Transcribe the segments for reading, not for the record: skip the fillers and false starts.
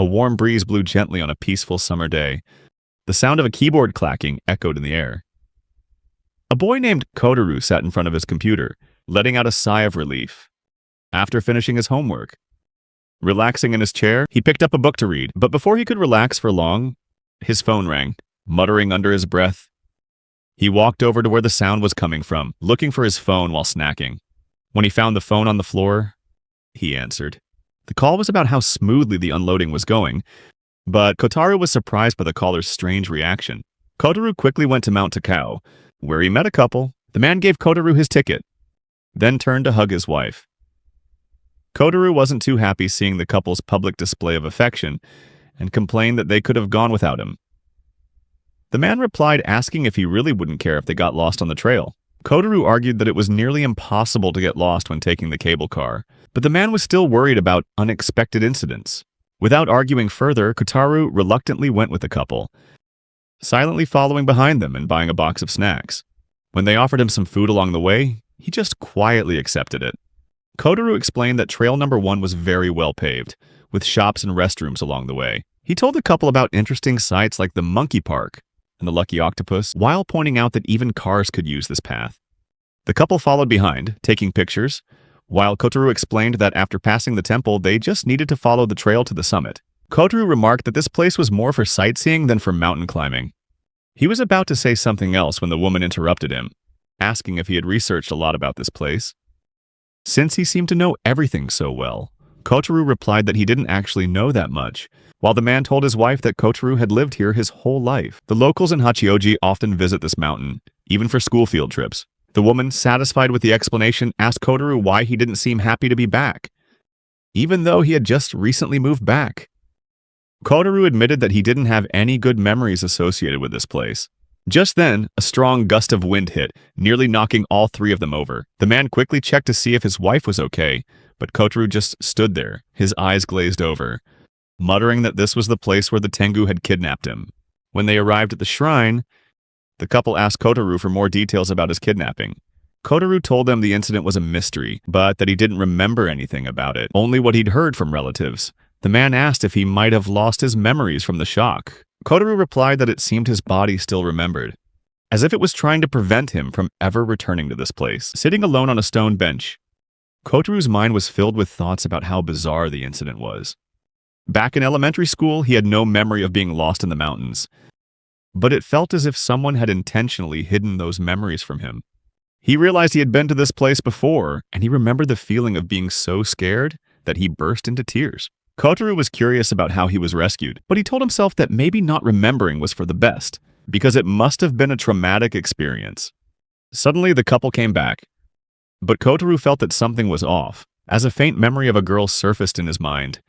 A warm breeze blew gently on a peaceful summer day. The sound of a keyboard clacking echoed in the air. A boy named Kotaru sat in front of his computer, letting out a sigh of relief. After finishing his homework, relaxing in his chair, he picked up a book to read, but before he could relax for long, his phone rang. Muttering under his breath, he walked over to where the sound was coming from, looking for his phone while snacking. When he found the phone on the floor, he answered. The call was about how smoothly the unloading was going, but Kotaru was surprised by the caller's strange reaction. Kotaru quickly went to Mount Takao, where he met a couple. The man gave Kotaru his ticket, then turned to hug his wife. Kotaru wasn't too happy seeing the couple's public display of affection and complained that they could have gone without him. The man replied, asking if he really wouldn't care if they got lost on the trail. Kotaru argued that it was nearly impossible to get lost when taking the cable car, but the man was still worried about unexpected incidents. Without arguing further, Kotaru reluctantly went with the couple, silently following behind them and buying a box of snacks. When they offered him some food along the way, he just quietly accepted it. Kotaru explained that trail number 1 was very well paved, with shops and restrooms along the way. He told the couple about interesting sites like the Monkey Park and the Lucky Octopus, while pointing out that even cars could use this path. The couple followed behind, taking pictures, while Kotaru explained that after passing the temple, they just needed to follow the trail to the summit. Kotaru remarked that this place was more for sightseeing than for mountain climbing. He was about to say something else when the woman interrupted him, asking if he had researched a lot about this place. Since he seemed to know everything so well, Kotaru replied that he didn't actually know that much, while the man told his wife that Kotaru had lived here his whole life. The locals in Hachioji often visit this mountain, even for school field trips. The woman, satisfied with the explanation, asked Kotaru why he didn't seem happy to be back, even though he had just recently moved back. Kotaru admitted that he didn't have any good memories associated with this place. Just then, a strong gust of wind hit, nearly knocking all 3 of them over. The man quickly checked to see if his wife was okay, but Kotaru just stood there, his eyes glazed over, muttering that this was the place where the Tengu had kidnapped him. When they arrived at the shrine, the couple asked Kotaru for more details about his kidnapping. Kotaru told them the incident was a mystery, but that he didn't remember anything about it, only what he'd heard from relatives. The man asked if he might have lost his memories from the shock. Kotaru replied that it seemed his body still remembered, as if it was trying to prevent him from ever returning to this place. Sitting alone on a stone bench, Kotaru's mind was filled with thoughts about how bizarre the incident was. Back in elementary school, he had no memory of being lost in the mountains, but it felt as if someone had intentionally hidden those memories from him. He realized he had been to this place before, and he remembered the feeling of being so scared that he burst into tears. Kotaru was curious about how he was rescued, but he told himself that maybe not remembering was for the best, because it must have been a traumatic experience. Suddenly, the couple came back, but Kotaru felt that something was off, as a faint memory of a girl surfaced in his mind.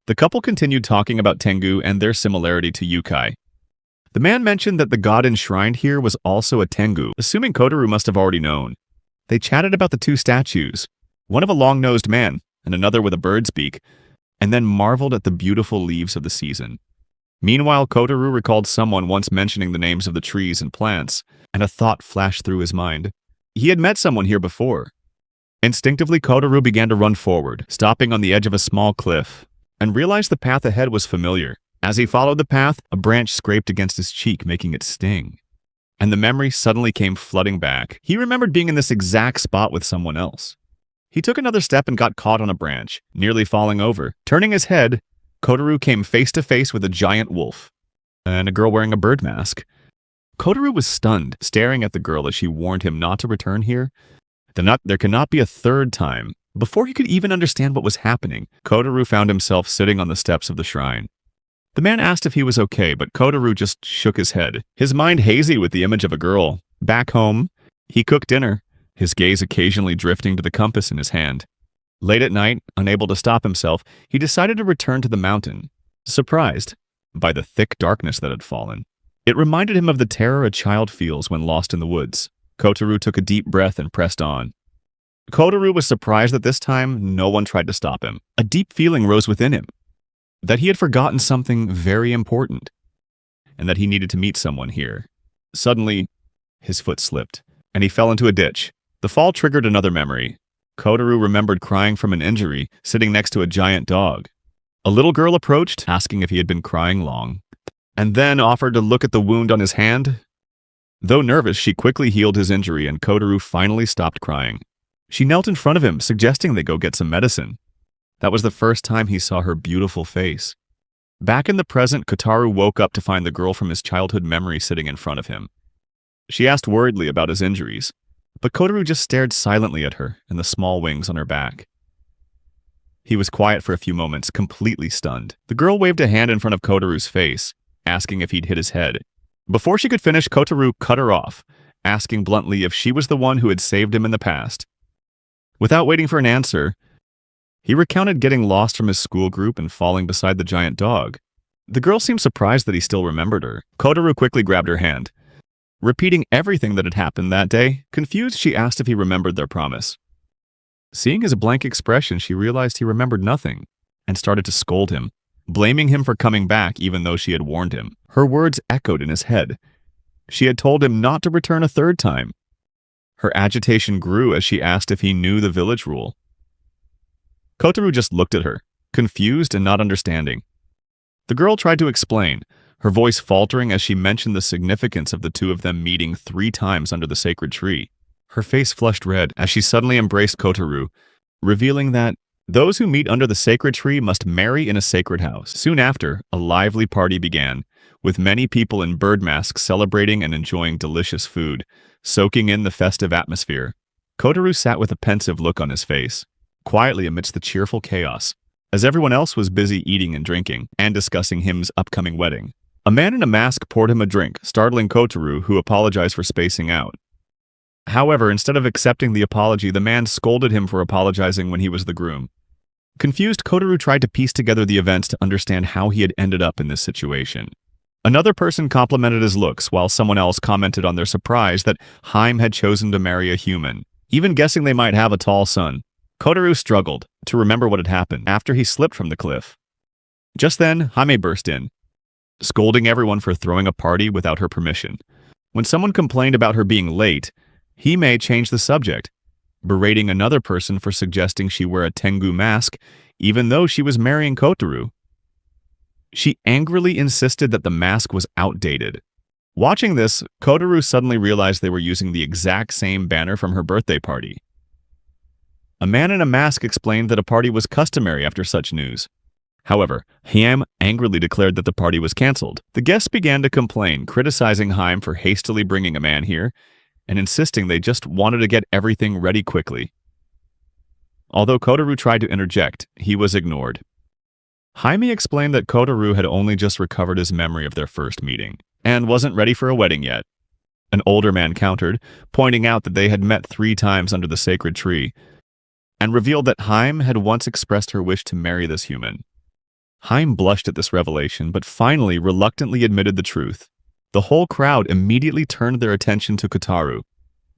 The couple continued talking about Tengu and their similarity to yokai. The man mentioned that the god enshrined here was also a Tengu, assuming Kotaru must have already known. They chatted about the 2 statues, one of a long-nosed man and another with a bird's beak, and then marveled at the beautiful leaves of the season. Meanwhile, Kotaru recalled someone once mentioning the names of the trees and plants, and a thought flashed through his mind. He had met someone here before. Instinctively, Kotaru began to run forward, stopping on the edge of a small cliff, and realized the path ahead was familiar. As he followed the path, a branch scraped against his cheek, making it sting. And the memory suddenly came flooding back. He remembered being in this exact spot with someone else. He took another step and got caught on a branch, nearly falling over. Turning his head, Kotaru came face to face with a giant wolf and a girl wearing a bird mask. Kotaru was stunned, staring at the girl as she warned him not to return here. There cannot be a third time. Before he could even understand what was happening, Kotaru found himself sitting on the steps of the shrine. The man asked if he was okay, but Kotaru just shook his head, his mind hazy with the image of a girl. Back home, he cooked dinner, his gaze occasionally drifting to the compass in his hand. Late at night, unable to stop himself, he decided to return to the mountain, surprised by the thick darkness that had fallen. It reminded him of the terror a child feels when lost in the woods. Kotaru took a deep breath and pressed on. Kotaru was surprised that this time no one tried to stop him. A deep feeling rose within him, that he had forgotten something very important, and that he needed to meet someone here. Suddenly, his foot slipped, and he fell into a ditch. The fall triggered another memory. Kotaru remembered crying from an injury, sitting next to a giant dog. A little girl approached, asking if he had been crying long, and then offered to look at the wound on his hand. Though nervous, she quickly healed his injury and Kotaru finally stopped crying. She knelt in front of him, suggesting they go get some medicine. That was the first time he saw her beautiful face. Back in the present, Kotaru woke up to find the girl from his childhood memory sitting in front of him. She asked worriedly about his injuries, but Kotaru just stared silently at her and the small wings on her back. He was quiet for a few moments, completely stunned. The girl waved a hand in front of Kotaru's face, asking if he'd hit his head. Before she could finish, Kotaru cut her off, asking bluntly if she was the one who had saved him in the past. Without waiting for an answer, he recounted getting lost from his school group and falling beside the giant dog. The girl seemed surprised that he still remembered her. Kotaru quickly grabbed her hand. Repeating everything that had happened that day, confused, she asked if he remembered their promise. Seeing his blank expression, she realized he remembered nothing and started to scold him, blaming him for coming back even though she had warned him. Her words echoed in his head. She had told him not to return a third time. Her agitation grew as she asked if he knew the village rule. Kotaru just looked at her, confused and not understanding. The girl tried to explain, her voice faltering as she mentioned the significance of the two of them meeting 3 times under the sacred tree. Her face flushed red as she suddenly embraced Kotaru, revealing that those who meet under the sacred tree must marry in a sacred house. Soon after, a lively party began, with many people in bird masks celebrating and enjoying delicious food, soaking in the festive atmosphere. Kotaru sat with a pensive look on his face, quietly amidst the cheerful chaos, as everyone else was busy eating and drinking, and discussing him's upcoming wedding. A man in a mask poured him a drink, startling Kotaru, who apologized for spacing out. However, instead of accepting the apology, the man scolded him for apologizing when he was the groom. Confused, Kotaru tried to piece together the events to understand how he had ended up in this situation. Another person complimented his looks, while someone else commented on their surprise that Haim had chosen to marry a human, even guessing they might have a tall son. Kotaru struggled to remember what had happened after he slipped from the cliff. Just then, Haim burst in, scolding everyone for throwing a party without her permission. When someone complained about her being late, Hime changed the subject, berating another person for suggesting she wear a Tengu mask, even though she was marrying Kotaru. She angrily insisted that the mask was outdated. Watching this, Kotaru suddenly realized they were using the exact same banner from her birthday party. A man in a mask explained that a party was customary after such news. However, Haim angrily declared that the party was cancelled. The guests began to complain, criticizing Haim for hastily bringing a man here, and insisting they just wanted to get everything ready quickly. Although Kotaru tried to interject, he was ignored. Jaime explained that Kotaru had only just recovered his memory of their first meeting, and wasn't ready for a wedding yet. An older man countered, pointing out that they had met 3 times under the sacred tree, and revealed that Haim had once expressed her wish to marry this human. Haim blushed at this revelation, but finally reluctantly admitted the truth. The whole crowd immediately turned their attention to Kotaru,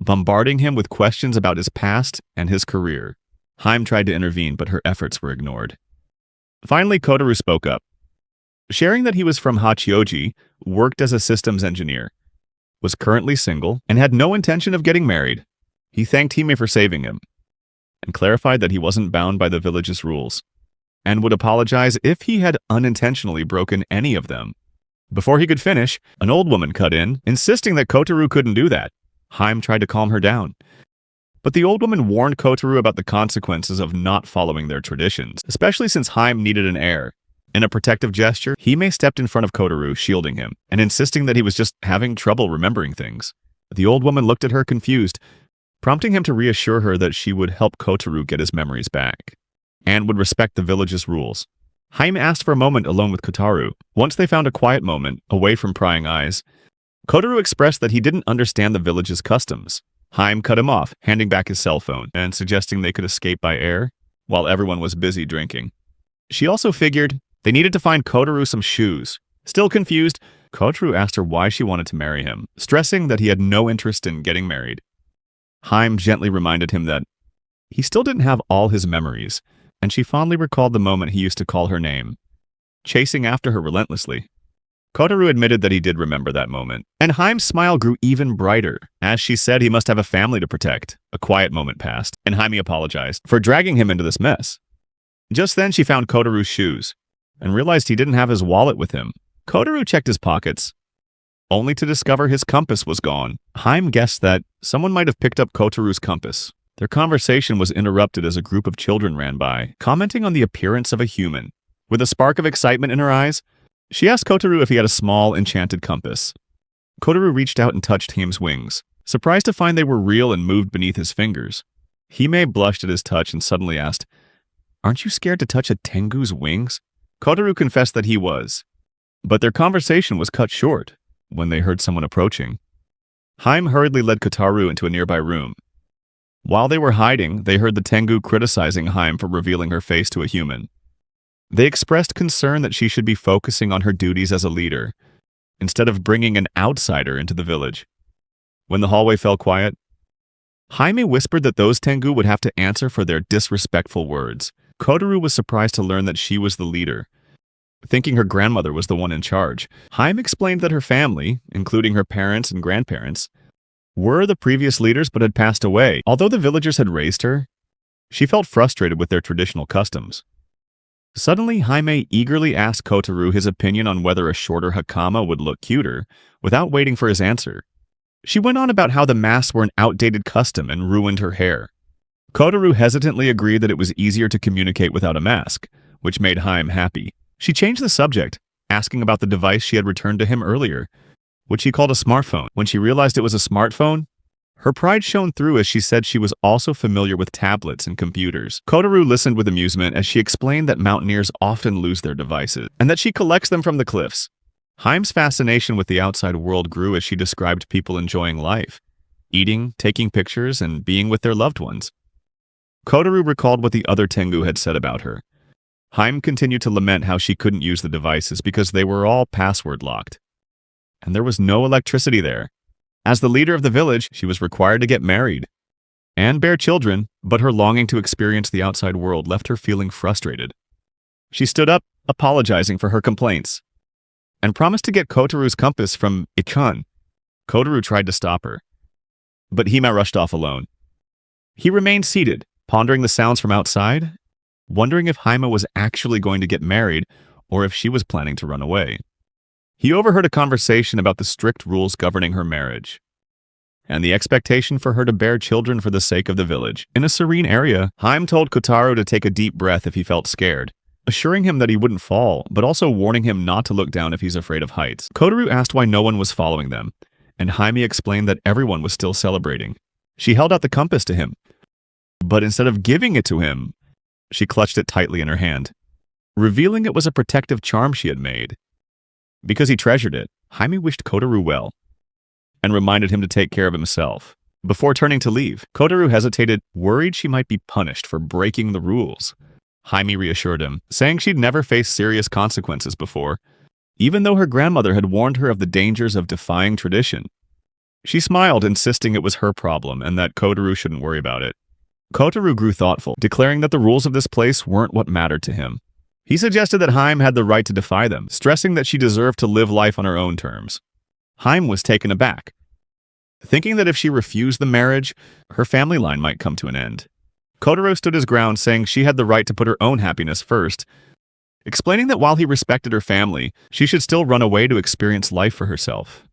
bombarding him with questions about his past and his career. Haim tried to intervene, but her efforts were ignored. Finally, Kotaru spoke up, sharing that he was from Hachioji, worked as a systems engineer, was currently single, and had no intention of getting married. He thanked Hime for saving him, and clarified that he wasn't bound by the village's rules, and would apologize if he had unintentionally broken any of them. Before he could finish, an old woman cut in, insisting that Kotaru couldn't do that. Haim tried to calm her down, but the old woman warned Kotaru about the consequences of not following their traditions, especially since Haim needed an heir. In a protective gesture, Hime stepped in front of Kotaru, shielding him, and insisting that he was just having trouble remembering things. The old woman looked at her confused, prompting him to reassure her that she would help Kotaru get his memories back, and would respect the village's rules. Haim asked for a moment alone with Kotaru. Once they found a quiet moment, away from prying eyes, Kotaru expressed that he didn't understand the village's customs. Haim cut him off, handing back his cell phone, and suggesting they could escape by air, while everyone was busy drinking. She also figured they needed to find Kotaru some shoes. Still confused, Kotaru asked her why she wanted to marry him, stressing that he had no interest in getting married. Haim gently reminded him that he still didn't have all his memories, and she fondly recalled the moment he used to call her name, chasing after her relentlessly. Kotaru admitted that he did remember that moment, and Haim's smile grew even brighter, as she said he must have a family to protect. A quiet moment passed, and Haim apologized for dragging him into this mess. Just then she found Kotaru's shoes. and realized he didn't have his wallet with him. Kotaru checked his pockets, only to discover his compass was gone. Haim guessed that someone might have picked up Kotaru's compass. Their conversation was interrupted as a group of children ran by, commenting on the appearance of a human. With a spark of excitement in her eyes, she asked Kotaru if he had a small, enchanted compass. Kotaru reached out and touched Haim's wings, surprised to find they were real and moved beneath his fingers. Hime blushed at his touch and suddenly asked, "Aren't you scared to touch a tengu's wings?" Kotaru confessed that he was, but their conversation was cut short when they heard someone approaching. Haim hurriedly led Kotaru into a nearby room. While they were hiding, they heard the tengu criticizing Haim for revealing her face to a human. They expressed concern that she should be focusing on her duties as a leader, instead of bringing an outsider into the village. When the hallway fell quiet, Jaime whispered that those tengu would have to answer for their disrespectful words. Kotaru was surprised to learn that she was the leader, thinking her grandmother was the one in charge. Jaime explained that her family, including her parents and grandparents, were the previous leaders but had passed away. Although the villagers had raised her, she felt frustrated with their traditional customs. Suddenly, Jaime eagerly asked Kotaru his opinion on whether a shorter hakama would look cuter, without waiting for his answer. She went on about how the masks were an outdated custom and ruined her hair. Kotaru hesitantly agreed that it was easier to communicate without a mask, which made Haim happy. She changed the subject, asking about the device she had returned to him earlier, which he called a smartphone. When she realized it was a smartphone, her pride shone through as she said she was also familiar with tablets and computers. Kotaru listened with amusement as she explained that mountaineers often lose their devices, and that she collects them from the cliffs. Haim's fascination with the outside world grew as she described people enjoying life, eating, taking pictures, and being with their loved ones. Kotaru recalled what the other tengu had said about her. Haim continued to lament how she couldn't use the devices because they were all password locked, and there was no electricity there. As the leader of the village, she was required to get married and bear children, but her longing to experience the outside world left her feeling frustrated. She stood up, apologizing for her complaints, and promised to get Kotaru's compass from Ikun. Kotaru tried to stop her, but Hime rushed off alone. He remained seated, pondering the sounds from outside, wondering if Haim was actually going to get married or if she was planning to run away. He overheard a conversation about the strict rules governing her marriage, and the expectation for her to bear children for the sake of the village. In a serene area, Haim told Kotaru to take a deep breath if he felt scared, assuring him that he wouldn't fall, but also warning him not to look down if he's afraid of heights. Kotaru asked why no one was following them, and Haim explained that everyone was still celebrating. She held out the compass to him, but instead of giving it to him, she clutched it tightly in her hand, revealing it was a protective charm she had made. Because he treasured it, Haim wished Kotaru well, and reminded him to take care of himself. Before turning to leave, Kotaru hesitated, worried she might be punished for breaking the rules. Haim reassured him, saying she'd never faced serious consequences before, even though her grandmother had warned her of the dangers of defying tradition. She smiled, insisting it was her problem and that Kotaru shouldn't worry about it. Kotaru grew thoughtful, declaring that the rules of this place weren't what mattered to him. He suggested that Haim had the right to defy them, stressing that she deserved to live life on her own terms. Haim was taken aback, thinking that if she refused the marriage, her family line might come to an end. Kotaru stood his ground, saying she had the right to put her own happiness first, explaining that while he respected her family, she should still run away to experience life for herself.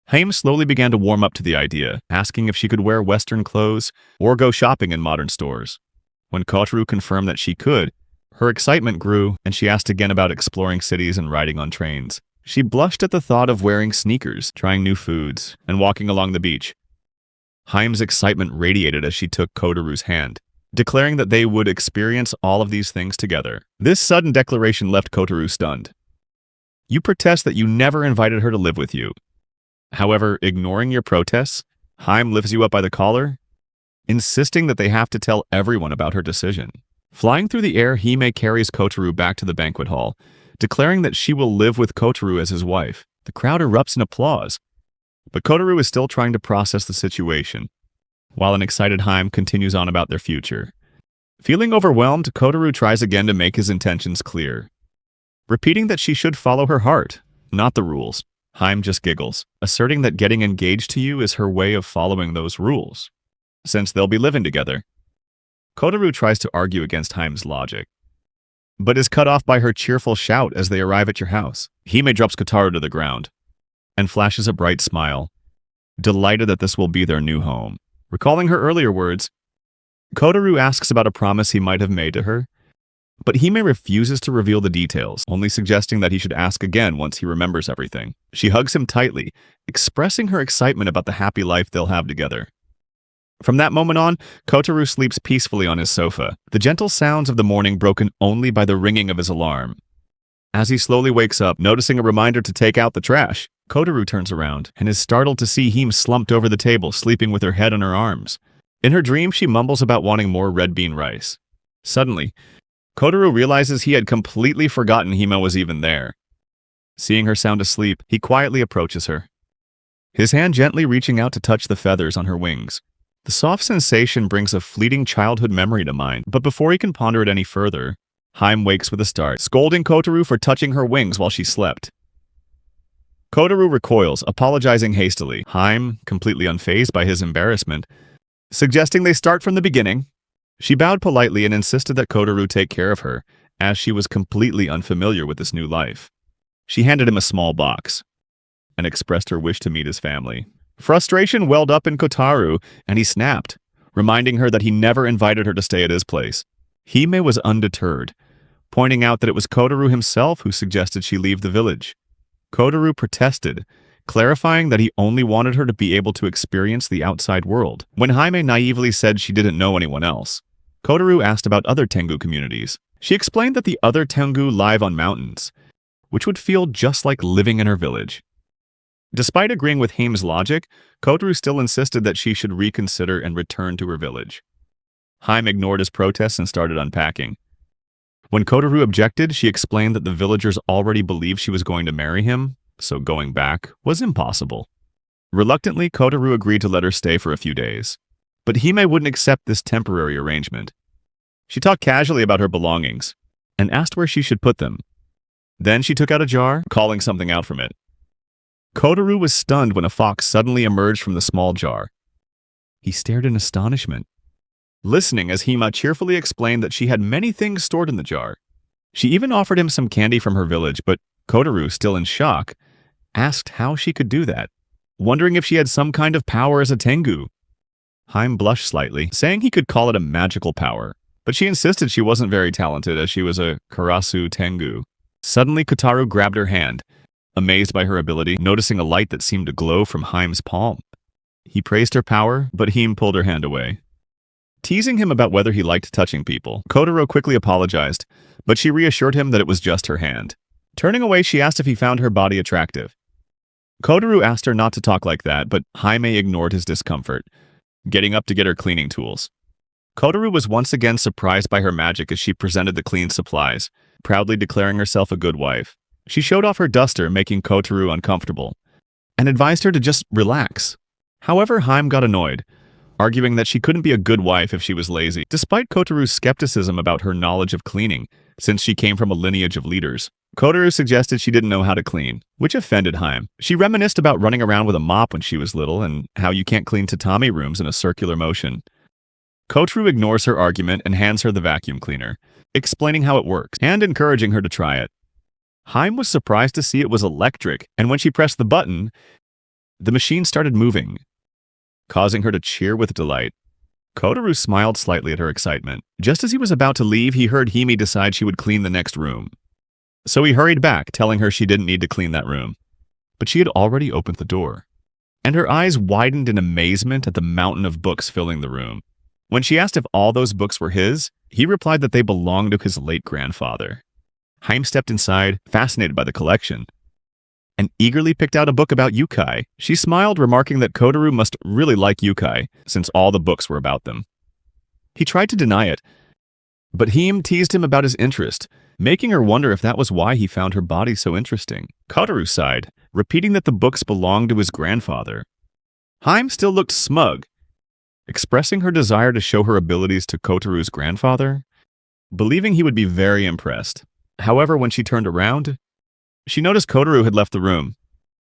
Haim slowly began to warm up to the idea, asking if she could wear Western clothes or go shopping in modern stores. When Kotaru confirmed that she could, her excitement grew, and she asked again about exploring cities and riding on trains. She blushed at the thought of wearing sneakers, trying new foods, and walking along the beach. Haim's excitement radiated as she took Kotaru's hand, declaring that they would experience all of these things together. This sudden declaration left Kotaru stunned. You protest that you never invited her to live with you. However, ignoring your protests, Haim lifts you up by the collar, insisting that they have to tell everyone about her decision. Flying through the air, Hime carries Kotaru back to the banquet hall, declaring that she will live with Kotaru as his wife. The crowd erupts in applause, but Kotaru is still trying to process the situation, while an excited Haim continues on about their future. Feeling overwhelmed, Kotaru tries again to make his intentions clear, repeating that she should follow her heart, not the rules. Haim just giggles, asserting that getting engaged to you is her way of following those rules, since they'll be living together. Kotaru tries to argue against Haim's logic, but is cut off by her cheerful shout as they arrive at your house. Hime drops Kotaro to the ground and flashes a bright smile, delighted that this will be their new home. Recalling her earlier words, Kotaro asks about a promise he might have made to her, but Hime refuses to reveal the details, only suggesting that he should ask again once he remembers everything. She hugs him tightly, expressing her excitement about the happy life they'll have together. From that moment on, Kotaro sleeps peacefully on his sofa, the gentle sounds of the morning broken only by the ringing of his alarm. As he slowly wakes up, noticing a reminder to take out the trash, Kotaro turns around and is startled to see Hime slumped over the table, sleeping with her head on her arms. In her dream, she mumbles about wanting more red bean rice. Suddenly, Kotaro realizes he had completely forgotten Hime was even there. Seeing her sound asleep, he quietly approaches her, his hand gently reaching out to touch the feathers on her wings. The soft sensation brings a fleeting childhood memory to mind, but before he can ponder it any further, Hime wakes with a start, scolding Kotaro for touching her wings while she slept. Kotaro recoils, apologizing hastily. Hime, completely unfazed by his embarrassment, suggesting they start from the beginning. She bowed politely and insisted that Kotaro take care of her, as she was completely unfamiliar with this new life. She handed him a small box and expressed her wish to meet his family. Frustration welled up in Kotaro, and he snapped, reminding her that he never invited her to stay at his place. Hime was undeterred, pointing out that it was Kotaro himself who suggested she leave the village. Kotaro protested, clarifying that he only wanted her to be able to experience the outside world. When Hime naively said she didn't know anyone else, Kotaro asked about other Tengu communities. She explained that the other Tengu live on mountains, which would feel just like living in her village. Despite agreeing with Hime's logic, Kotaro still insisted that she should reconsider and return to her village. Hime ignored his protests and started unpacking. When Kotaro objected, she explained that the villagers already believed she was going to marry him, so going back was impossible. Reluctantly, Kotaro agreed to let her stay for a few days. But Hime wouldn't accept this temporary arrangement. She talked casually about her belongings and asked where she should put them. Then she took out a jar, calling something out from it. Kotaro was stunned when a fox suddenly emerged from the small jar. He stared in astonishment, listening as Hime cheerfully explained that she had many things stored in the jar. She even offered him some candy from her village, but Kotaro, still in shock, asked how she could do that, wondering if she had some kind of power as a Tengu. Hime blushed slightly, saying he could call it a magical power, but she insisted she wasn't very talented as she was a Karasu Tengu. Suddenly, Kotaro grabbed her hand, amazed by her ability, noticing a light that seemed to glow from Hime's palm. He praised her power, but Hime pulled her hand away. Teasing him about whether he liked touching people, Kotaro quickly apologized, but she reassured him that it was just her hand. Turning away, she asked if he found her body attractive. Kotaro asked her not to talk like that, but Hime ignored his discomfort, getting up to get her cleaning tools. Kotaro was once again surprised by her magic as she presented the clean supplies, proudly declaring herself a good wife. She showed off her duster, making Kotaro uncomfortable, and advised her to just relax. However, Hime got annoyed, arguing that she couldn't be a good wife if she was lazy, despite Kotaro's skepticism about her knowledge of cleaning, since she came from a lineage of leaders. Kotaro suggested she didn't know how to clean, which offended Hime. She reminisced about running around with a mop when she was little and how you can't clean tatami rooms in a circular motion. Kotaro ignores her argument and hands her the vacuum cleaner, explaining how it works and encouraging her to try it. Hime was surprised to see it was electric, and when she pressed the button, the machine started moving, causing her to cheer with delight. Kotaro smiled slightly at her excitement. Just as he was about to leave, he heard Hime decide she would clean the next room. So he hurried back, telling her she didn't need to clean that room. But she had already opened the door, and her eyes widened in amazement at the mountain of books filling the room. When she asked if all those books were his, he replied that they belonged to his late grandfather. Hime stepped inside, fascinated by the collection, and eagerly picked out a book about yukai. She smiled, remarking that Kotaro must really like yukai, since all the books were about them. He tried to deny it, but Hime teased him about his interest, making her wonder if that was why he found her body so interesting. Kotaro sighed, repeating that the books belonged to his grandfather. Hime still looked smug, expressing her desire to show her abilities to Kotaro's grandfather, believing he would be very impressed. However, when she turned around, she noticed Kotaro had left the room.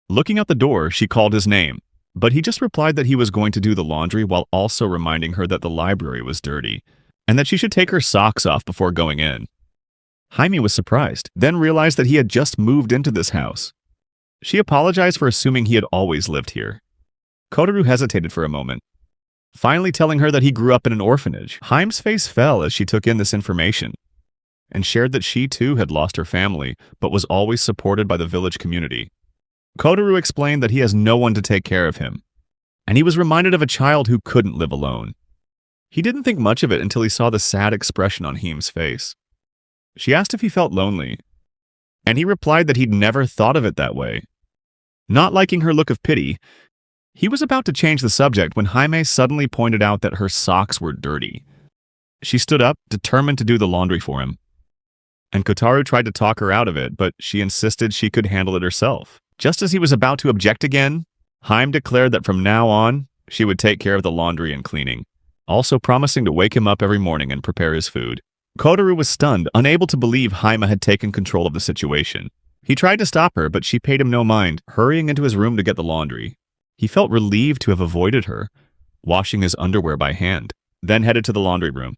Looking out the door, she called his name, but he just replied that he was going to do the laundry while also reminding her that the library was dirty and that she should take her socks off before going in. Jaime was surprised, then realized that he had just moved into this house. She apologized for assuming he had always lived here. Kotaru hesitated for a moment, finally telling her that he grew up in an orphanage. Haime's face fell as she took in this information, and shared that she too had lost her family, but was always supported by the village community. Kotaru explained that he has no one to take care of him, and he was reminded of a child who couldn't live alone. He didn't think much of it until he saw the sad expression on Haime's face. She asked if he felt lonely, and he replied that he'd never thought of it that way. Not liking her look of pity, he was about to change the subject when Jaime suddenly pointed out that her socks were dirty. She stood up, determined to do the laundry for him, and Kotaru tried to talk her out of it, but she insisted she could handle it herself. Just as he was about to object again, Jaime declared that from now on, she would take care of the laundry and cleaning, also promising to wake him up every morning and prepare his food. Kotaru was stunned, unable to believe Jaime had taken control of the situation. He tried to stop her, but she paid him no mind, hurrying into his room to get the laundry. He felt relieved to have avoided her, washing his underwear by hand, then headed to the laundry room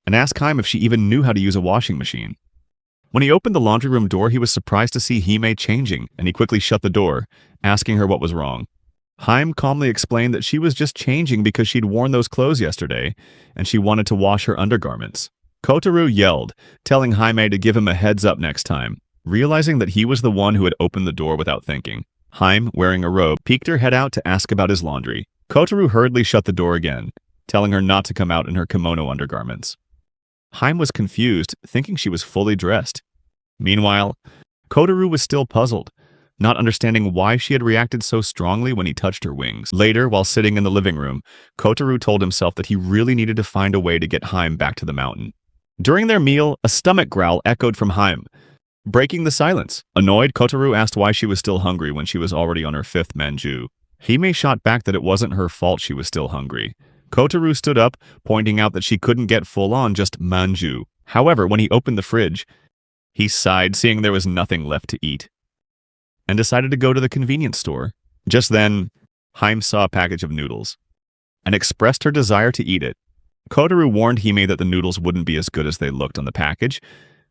and asked Jaime if she even knew how to use a washing machine. When he opened the laundry room door, he was surprised to see Hime changing, and he quickly shut the door, asking her what was wrong. Jaime calmly explained that she was just changing because she'd worn those clothes yesterday, and she wanted to wash her undergarments. Kotaru yelled, telling Jaime to give him a heads up next time, realizing that he was the one who had opened the door without thinking. Jaime, wearing a robe, peeked her head out to ask about his laundry. Kotaru hurriedly shut the door again, telling her not to come out in her kimono undergarments. Jaime was confused, thinking she was fully dressed. Meanwhile, Kotaru was still puzzled, not understanding why she had reacted so strongly when he touched her wings. Later, while sitting in the living room, Kotaru told himself that he really needed to find a way to get Jaime back to the mountain. During their meal, a stomach growl echoed from Jaime, breaking the silence. Annoyed, Kotaru asked why she was still hungry when she was already on her 5th manju. Hime shot back that it wasn't her fault she was still hungry. Kotaru stood up, pointing out that she couldn't get full-on just manju. However, when he opened the fridge, he sighed, seeing there was nothing left to eat, and decided to go to the convenience store. Just then, Hime saw a package of noodles and expressed her desire to eat it. Kotaru warned Hime that the noodles wouldn't be as good as they looked on the package,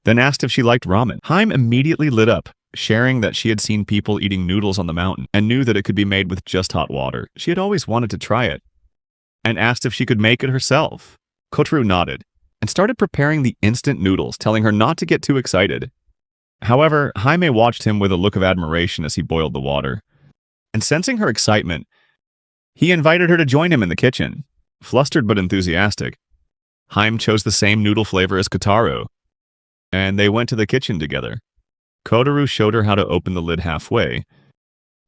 then asked if she liked ramen. Hime immediately lit up, sharing that she had seen people eating noodles on the mountain and knew that it could be made with just hot water. She had always wanted to try it, and asked if she could make it herself. Kotaru nodded and started preparing the instant noodles, telling her not to get too excited. However, Hime watched him with a look of admiration as he boiled the water, and sensing her excitement, he invited her to join him in the kitchen. Flustered but enthusiastic, Hime chose the same noodle flavor as Kotaru, and they went to the kitchen together. Kotaru showed her how to open the lid halfway.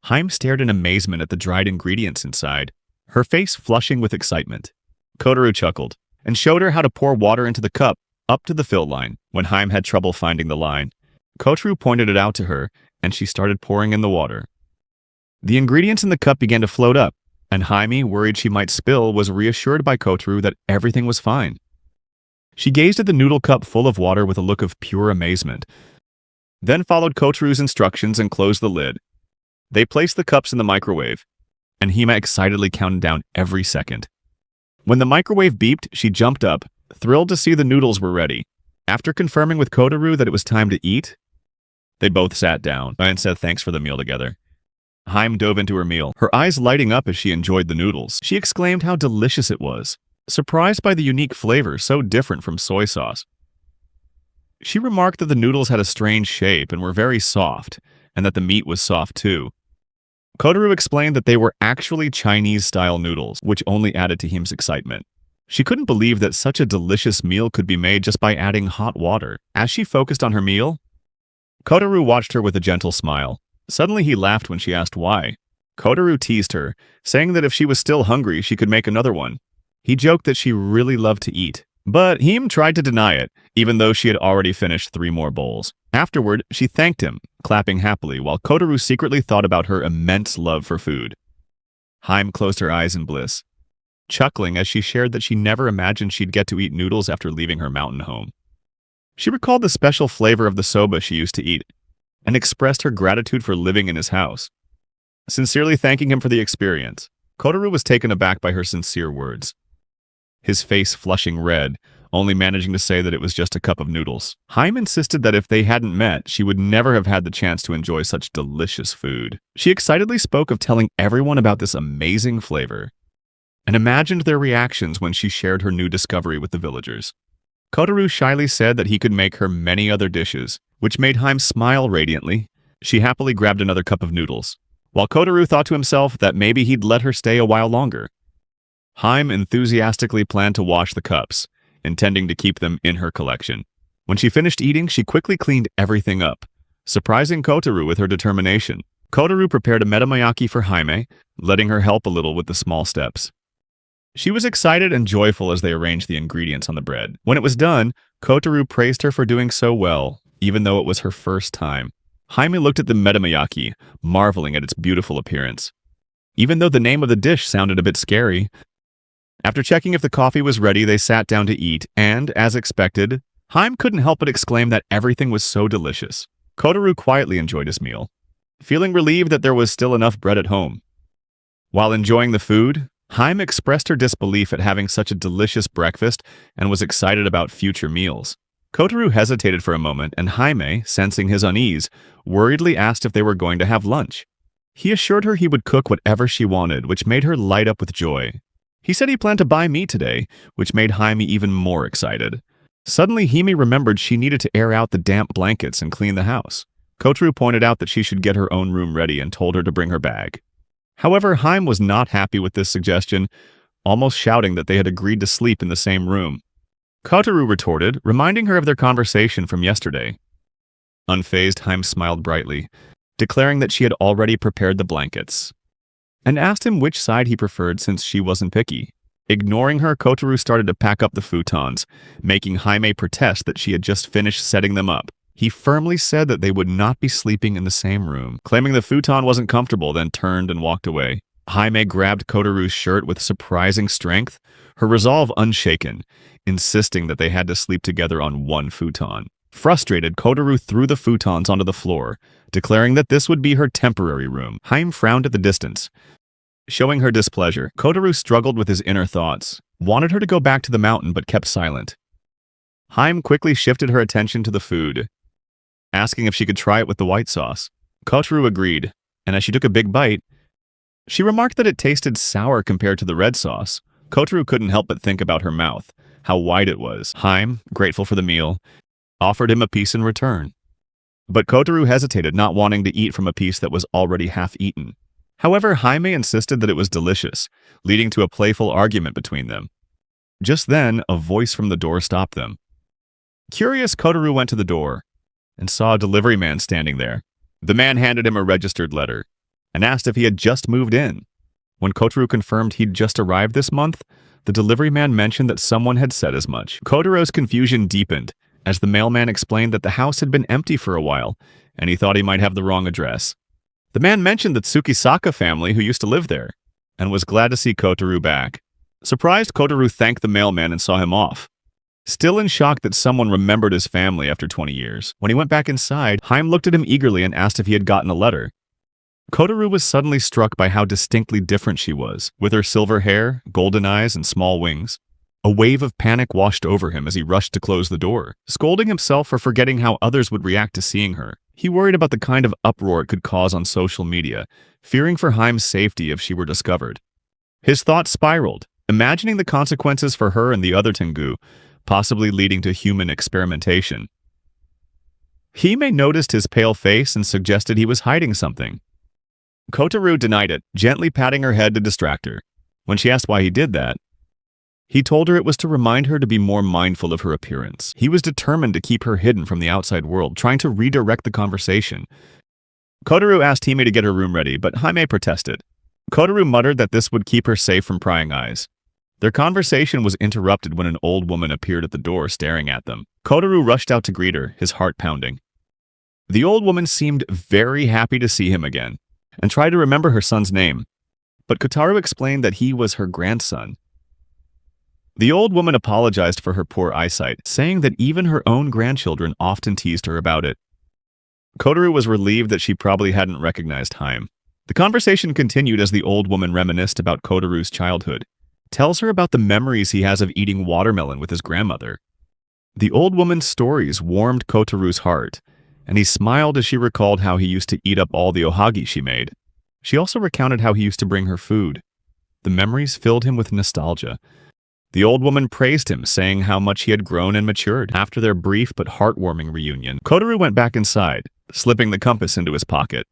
Hime stared in amazement at the dried ingredients inside, her face flushing with excitement. Kotaru chuckled and showed her how to pour water into the cup up to the fill line. When Hime had trouble finding the line, Kotaru pointed it out to her, and she started pouring in the water. The ingredients in the cup began to float up, and Hime, worried she might spill, was reassured by Kotaru that everything was fine. She gazed at the noodle cup full of water with a look of pure amazement, then followed Kotaru's instructions and closed the lid. They placed the cups in the microwave, and Hime excitedly counted down every second. When the microwave beeped, she jumped up, thrilled to see the noodles were ready. After confirming with Kotaru that it was time to eat, they both sat down and said thanks for the meal together. Hime dove into her meal, her eyes lighting up as she enjoyed the noodles. She exclaimed how delicious it was, surprised by the unique flavor so different from soy sauce. She remarked that the noodles had a strange shape and were very soft, and that the meat was soft too. Kotaru explained that they were actually Chinese-style noodles, which only added to Hime's excitement. She couldn't believe that such a delicious meal could be made just by adding hot water. As she focused on her meal, Kotaru watched her with a gentle smile. Suddenly he laughed when she asked why. Kotaru teased her, saying that if she was still hungry, she could make another one. He joked that she really loved to eat, but Hime tried to deny it, even though she had already finished 3 more bowls. Afterward, she thanked him, clapping happily, while Kotaru secretly thought about her immense love for food. Hime closed her eyes in bliss, chuckling as she shared that she never imagined she'd get to eat noodles after leaving her mountain home. She recalled the special flavor of the soba she used to eat, and expressed her gratitude for living in his house. Sincerely thanking him for the experience, Kotaru was taken aback by her sincere words. His face flushing red, only managing to say that it was just a cup of noodles. Haim insisted that if they hadn't met, she would never have had the chance to enjoy such delicious food. She excitedly spoke of telling everyone about this amazing flavor, and imagined their reactions when she shared her new discovery with the villagers. Kotaru shyly said that he could make her many other dishes, which made Haim smile radiantly. She happily grabbed another cup of noodles, while Kotaru thought to himself that maybe he'd let her stay a while longer. Haim enthusiastically planned to wash the cups, intending to keep them in her collection. When she finished eating, she quickly cleaned everything up, surprising Kotaru with her determination. Kotaru prepared a metamayaki for Haim, letting her help a little with the small steps. She was excited and joyful as they arranged the ingredients on the bread. When it was done, Kotaru praised her for doing so well, even though it was her first time. Haim looked at the metamayaki, marveling at its beautiful appearance. Even though the name of the dish sounded a bit scary, after checking if the coffee was ready, they sat down to eat, and, as expected, Haim couldn't help but exclaim that everything was so delicious. Kotaru quietly enjoyed his meal, feeling relieved that there was still enough bread at home. While enjoying the food, Haim expressed her disbelief at having such a delicious breakfast and was excited about future meals. Kotaru hesitated for a moment, and Haim, sensing his unease, worriedly asked if they were going to have lunch. He assured her he would cook whatever she wanted, which made her light up with joy. He said he planned to buy meat today, which made Haim even more excited. Suddenly, Hime remembered she needed to air out the damp blankets and clean the house. Kotaru pointed out that she should get her own room ready and told her to bring her bag. However, Haim was not happy with this suggestion, almost shouting that they had agreed to sleep in the same room. Kotaru retorted, reminding her of their conversation from yesterday. Unfazed, Haim smiled brightly, declaring that she had already prepared the blankets, and asked him which side he preferred since she wasn't picky. Ignoring her, Kotaru started to pack up the futons, making Haim protest that she had just finished setting them up. He firmly said that they would not be sleeping in the same room, claiming the futon wasn't comfortable, then turned and walked away. Haim grabbed Kotaru's shirt with surprising strength, her resolve unshaken, insisting that they had to sleep together on one futon. Frustrated, Kotaru threw the futons onto the floor, declaring that this would be her temporary room. Haim frowned at the distance, showing her displeasure. Kotaru struggled with his inner thoughts, wanted her to go back to the mountain but kept silent. Haim quickly shifted her attention to the food, asking if she could try it with the white sauce. Kotaru agreed, and as she took a big bite, she remarked that it tasted sour compared to the red sauce. Kotaru couldn't help but think about her mouth, how wide it was. Haim, grateful for the meal, offered him a piece in return. But Kotaru hesitated, not wanting to eat from a piece that was already half-eaten. However, Haim insisted that it was delicious, leading to a playful argument between them. Just then, a voice from the door stopped them. Curious, Kotaru went to the door and saw a delivery man standing there. The man handed him a registered letter and asked if he had just moved in. When Kotaru confirmed he'd just arrived this month, the delivery man mentioned that someone had said as much. Kotaru's confusion deepened as the mailman explained that the house had been empty for a while, and he thought he might have the wrong address. The man mentioned the Tsukisaka family who used to live there, and was glad to see Kotaru back. Surprised, Kotaru thanked the mailman and saw him off, still in shock that someone remembered his family after 20 years. When he went back inside, Haim looked at him eagerly and asked if he had gotten a letter. Kotaru was suddenly struck by how distinctly different she was, with her silver hair, golden eyes, and small wings. A wave of panic washed over him as he rushed to close the door, scolding himself for forgetting how others would react to seeing her. He worried about the kind of uproar it could cause on social media, fearing for Haim's safety if she were discovered. His thoughts spiraled, imagining the consequences for her and the other Tengu, possibly leading to human experimentation. Hime noticed his pale face and suggested he was hiding something. Kotaru denied it, gently patting her head to distract her. When she asked why he did that, he told her it was to remind her to be more mindful of her appearance. He was determined to keep her hidden from the outside world, trying to redirect the conversation. Kotaru asked Hime to get her room ready, but Hime protested. Kotaru muttered that this would keep her safe from prying eyes. Their conversation was interrupted when an old woman appeared at the door staring at them. Kotaru rushed out to greet her, his heart pounding. The old woman seemed very happy to see him again, and tried to remember her son's name, but Kotaru explained that he was her grandson. The old woman apologized for her poor eyesight, saying that even her own grandchildren often teased her about it. Kotaru was relieved that she probably hadn't recognized Haim. The conversation continued as the old woman reminisced about Kotaru's childhood. tells her about the memories he has of eating watermelon with his grandmother. The old woman's stories warmed Kotaru's heart, and he smiled as she recalled how he used to eat up all the ohagi she made. She also recounted how he used to bring her food. The memories filled him with nostalgia. The old woman praised him, saying how much he had grown and matured. After their brief but heartwarming reunion, Kotaru went back inside, slipping the compass into his pocket.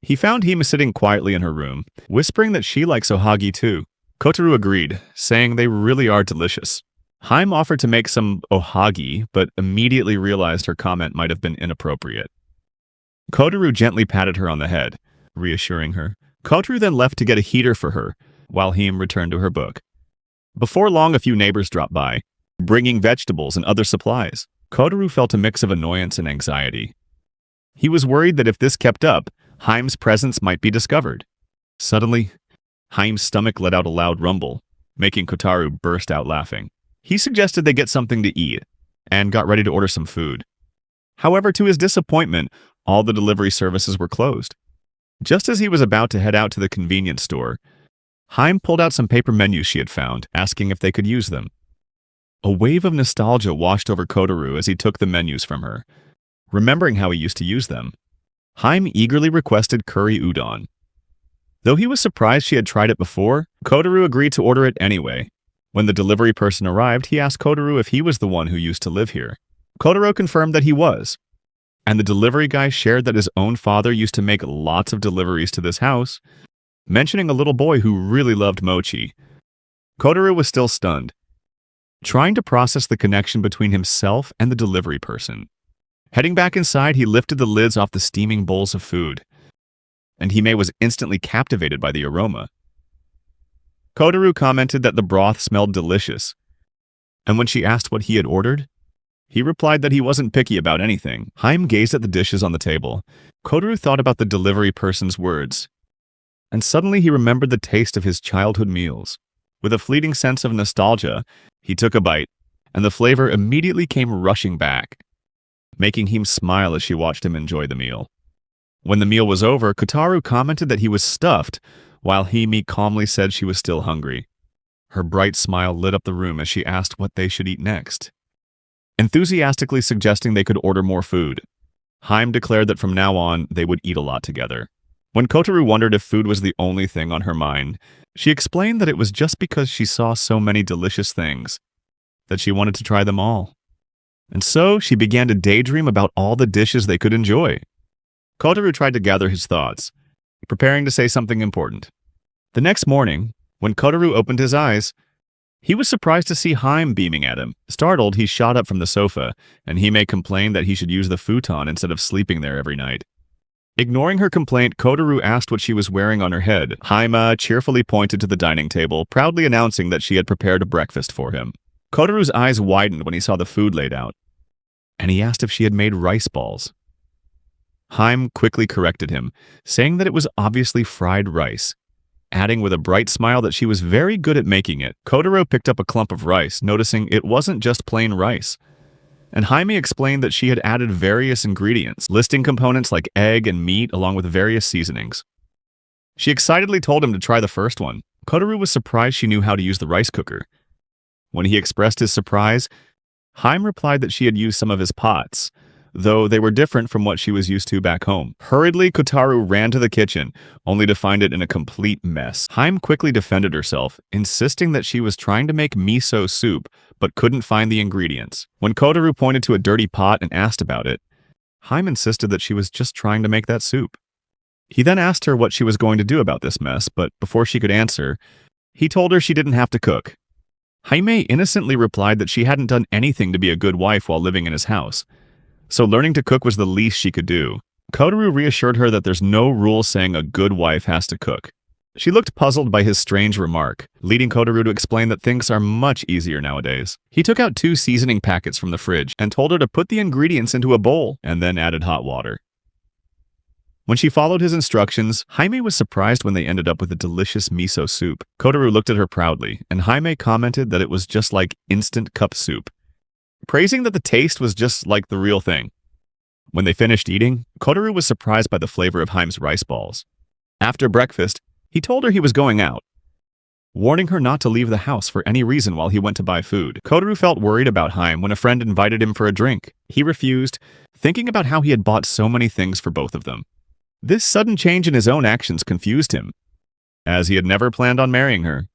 He found Hime sitting quietly in her room, whispering that she likes ohagi too. Kotaru agreed, saying they really are delicious. Hime offered to make some ohagi, but immediately realized her comment might have been inappropriate. Kotaru gently patted her on the head, reassuring her. Kotaru then left to get a heater for her, while Hime returned to her book. Before long, a few neighbors dropped by, bringing vegetables and other supplies. Kotaru felt a mix of annoyance and anxiety. He was worried that if this kept up, Hime's presence might be discovered. Suddenly, Hime's stomach let out a loud rumble, making Kotaru burst out laughing. He suggested they get something to eat, and got ready to order some food. However, to his disappointment, all the delivery services were closed. Just as he was about to head out to the convenience store, Hime pulled out some paper menus she had found, asking if they could use them. A wave of nostalgia washed over Kotaru as he took the menus from her, remembering how he used to use them. Hime eagerly requested curry udon. Though he was surprised she had tried it before, Kotaru agreed to order it anyway. When the delivery person arrived, he asked Kotaru if he was the one who used to live here. Kotaru confirmed that he was, and the delivery guy shared that his own father used to make lots of deliveries to this house, mentioning a little boy who really loved mochi. Kotaru was still stunned, trying to process the connection between himself and the delivery person. Heading back inside, he lifted the lids off the steaming bowls of food, and Hime was instantly captivated by the aroma. Kotaru commented that the broth smelled delicious, and when she asked what he had ordered, he replied that he wasn't picky about anything. Hime gazed at the dishes on the table. Kotaru thought about the delivery person's words, and suddenly he remembered the taste of his childhood meals. With a fleeting sense of nostalgia, he took a bite, and the flavor immediately came rushing back, making him smile as she watched him enjoy the meal. When the meal was over, Kotaru commented that he was stuffed, while Hime calmly said she was still hungry. Her bright smile lit up the room as she asked what they should eat next, enthusiastically suggesting they could order more food. Hime declared that from now on, they would eat a lot together. When Kotaru wondered if food was the only thing on her mind, she explained that it was just because she saw so many delicious things that she wanted to try them all. And so she began to daydream about all the dishes they could enjoy. Kotaru tried to gather his thoughts, preparing to say something important. The next morning, when Kotaru opened his eyes, he was surprised to see Hime beaming at him. Startled, he shot up from the sofa, and Hime complained that he should use the futon instead of sleeping there every night. Ignoring her complaint, Kotaru asked what she was wearing on her head. Hime cheerfully pointed to the dining table, proudly announcing that she had prepared a breakfast for him. Kotaru's eyes widened when he saw the food laid out, and he asked if she had made rice balls. Hime quickly corrected him, saying that it was obviously fried rice, adding with a bright smile that she was very good at making it. Kotaru picked up a clump of rice, noticing it wasn't just plain rice, and Hime explained that she had added various ingredients, listing components like egg and meat along with various seasonings. She excitedly told him to try the first one. Kotaru was surprised she knew how to use the rice cooker. When he expressed his surprise, Hime replied that she had used some of his pots, though they were different from what she was used to back home. Hurriedly, Kotaru ran to the kitchen, only to find it in a complete mess. Hime quickly defended herself, insisting that she was trying to make miso soup, but couldn't find the ingredients. When Kotaru pointed to a dirty pot and asked about it, Hime insisted that she was just trying to make that soup. He then asked her what she was going to do about this mess, but before she could answer, he told her she didn't have to cook. Hime innocently replied that she hadn't done anything to be a good wife while living in his house, so learning to cook was the least she could do. Kotaru reassured her that there's no rule saying a good wife has to cook. She looked puzzled by his strange remark, leading Kotaru to explain that things are much easier nowadays. He took out 2 seasoning packets from the fridge and told her to put the ingredients into a bowl and then added hot water. When she followed his instructions, Hime was surprised when they ended up with a delicious miso soup. Kotaru looked at her proudly, and Hime commented that it was just like instant cup soup, praising that the taste was just like the real thing. When they finished eating, Kotaru was surprised by the flavor of Hime's rice balls. After breakfast, he told her he was going out, warning her not to leave the house for any reason while he went to buy food. Kotaru felt worried about Haim when a friend invited him for a drink. He refused, thinking about how he had bought so many things for both of them. This sudden change in his own actions confused him, as he had never planned on marrying her.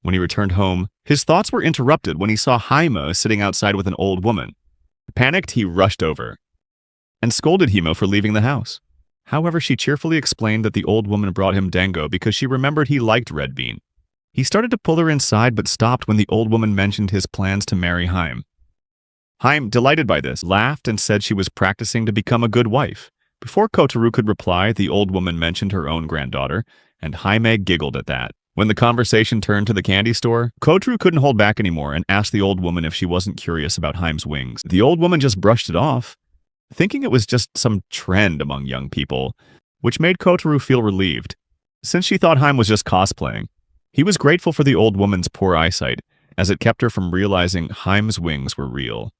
When he returned home, his thoughts were interrupted when he saw Himo sitting outside with an old woman. Panicked, he rushed over and scolded Himo for leaving the house. However, she cheerfully explained that the old woman brought him dango because she remembered he liked red bean. He started to pull her inside but stopped when the old woman mentioned his plans to marry Haim. Haim, delighted by this, laughed and said she was practicing to become a good wife. Before Kotaru could reply, the old woman mentioned her own granddaughter, and Jaime giggled at that. When the conversation turned to the candy store, Kotaru couldn't hold back anymore and asked the old woman if she wasn't curious about Haim's wings. The old woman just brushed it off, thinking it was just some trend among young people, which made Kotaru feel relieved, since she thought Haim was just cosplaying. He was grateful for the old woman's poor eyesight, as it kept her from realizing Haim's wings were real.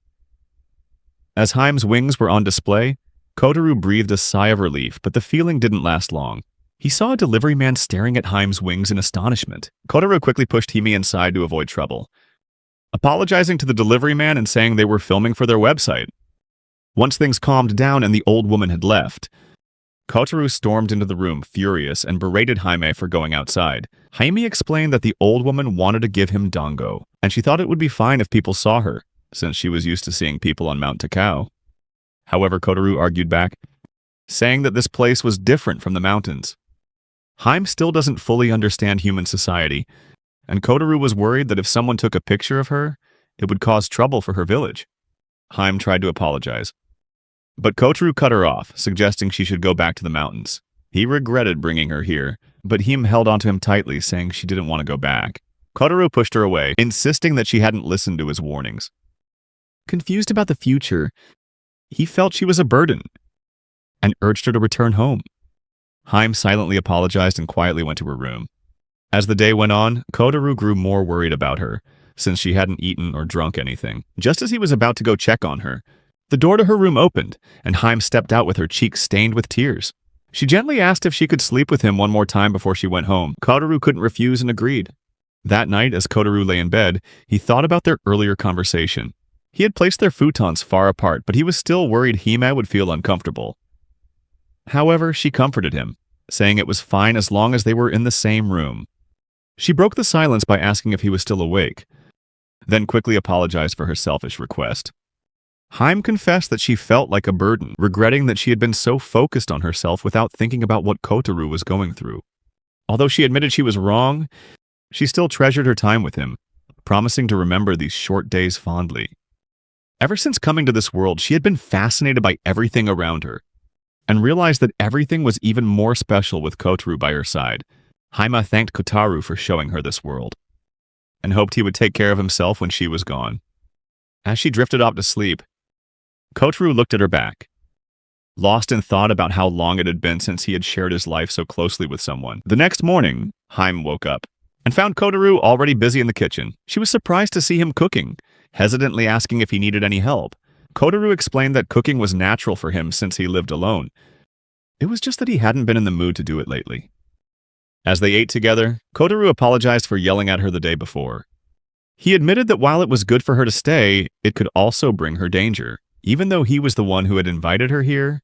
As Haim's wings were on display, Kotaru breathed a sigh of relief, but the feeling didn't last long. He saw a delivery man staring at Haim's wings in astonishment. Kotaru quickly pushed Hime inside to avoid trouble, apologizing to the delivery man and saying they were filming for their website. Once things calmed down and the old woman had left, Kotaru stormed into the room furious and berated Jaime for going outside. Jaime explained that the old woman wanted to give him dango, and she thought it would be fine if people saw her, since she was used to seeing people on Mount Takao. However, Kotaru argued back, saying that this place was different from the mountains. Haim still doesn't fully understand human society, and Kotaru was worried that if someone took a picture of her, it would cause trouble for her village. Haim tried to apologize, but Kotaru cut her off, suggesting she should go back to the mountains. He regretted bringing her here, but Hime held onto him tightly, saying she didn't want to go back. Kotaru pushed her away, insisting that she hadn't listened to his warnings. Confused about the future, he felt she was a burden and urged her to return home. Haim silently apologized and quietly went to her room. As the day went on, Kotaru grew more worried about her, since she hadn't eaten or drunk anything. Just as he was about to go check on her, the door to her room opened, and Haim stepped out with her cheeks stained with tears. She gently asked if she could sleep with him one more time before she went home. Kotaru couldn't refuse and agreed. That night, as Kotaru lay in bed, he thought about their earlier conversation. He had placed their futons far apart, but he was still worried Hime would feel uncomfortable. However, she comforted him, saying it was fine as long as they were in the same room. She broke the silence by asking if he was still awake, then quickly apologized for her selfish request. Haim confessed that she felt like a burden, regretting that she had been so focused on herself without thinking about what Kotaru was going through. Although she admitted she was wrong, she still treasured her time with him, promising to remember these short days fondly. Ever since coming to this world, she had been fascinated by everything around her, and realized that everything was even more special with Kotaru by her side. Haima thanked Kotaru for showing her this world, and hoped he would take care of himself when she was gone. As she drifted off to sleep, Kotaru looked at her back, lost in thought about how long it had been since he had shared his life so closely with someone. The next morning, Haim woke up and found Kotaru already busy in the kitchen. She was surprised to see him cooking, hesitantly asking if he needed any help. Kotaru explained that cooking was natural for him since he lived alone. It was just that he hadn't been in the mood to do it lately. As they ate together, Kotaru apologized for yelling at her the day before. He admitted that while it was good for her to stay, it could also bring her danger. Even though he was the one who had invited her here,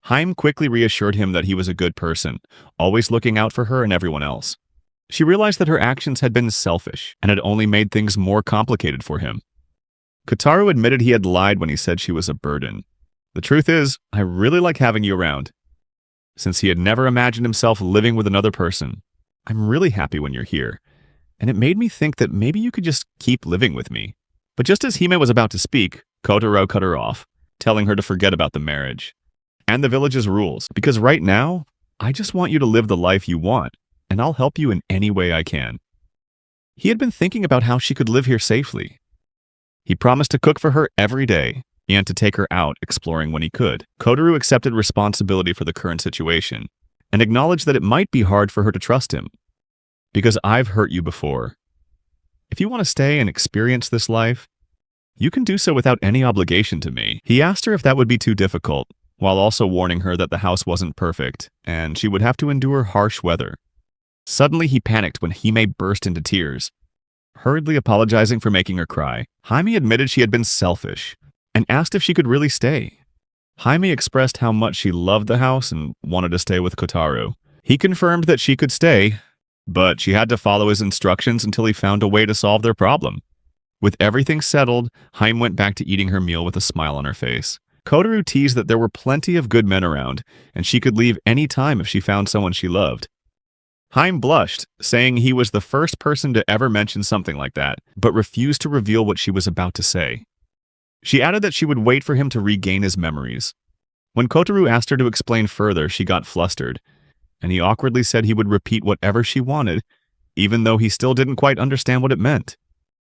Haim quickly reassured him that he was a good person, always looking out for her and everyone else. She realized that her actions had been selfish and had only made things more complicated for him. Kotaru admitted he had lied when he said she was a burden. The truth is, I really like having you around. Since he had never imagined himself living with another person, I'm really happy when you're here, and it made me think that maybe you could just keep living with me. But just as Hime was about to speak, Kotaru cut her off, telling her to forget about the marriage and the village's rules, because right now, I just want you to live the life you want, and I'll help you in any way I can. He had been thinking about how she could live here safely. He promised to cook for her every day and to take her out exploring when he could. Kotaru accepted responsibility for the current situation and acknowledged that it might be hard for her to trust him. Because I've hurt you before. If you want to stay and experience this life, you can do so without any obligation to me. He asked her if that would be too difficult, while also warning her that the house wasn't perfect and she would have to endure harsh weather. Suddenly, he panicked when Hime burst into tears. Hurriedly apologizing for making her cry, Jaime admitted she had been selfish and asked if she could really stay. Jaime expressed how much she loved the house and wanted to stay with Kotaro. He confirmed that she could stay, but she had to follow his instructions until he found a way to solve their problem. With everything settled, Jaime went back to eating her meal with a smile on her face. Kotaro teased that there were plenty of good men around, and she could leave any time if she found someone she loved. Jaime blushed, saying he was the first person to ever mention something like that, but refused to reveal what she was about to say. She added that she would wait for him to regain his memories. When Kotaro asked her to explain further, she got flustered, and he awkwardly said he would repeat whatever she wanted, even though he still didn't quite understand what it meant.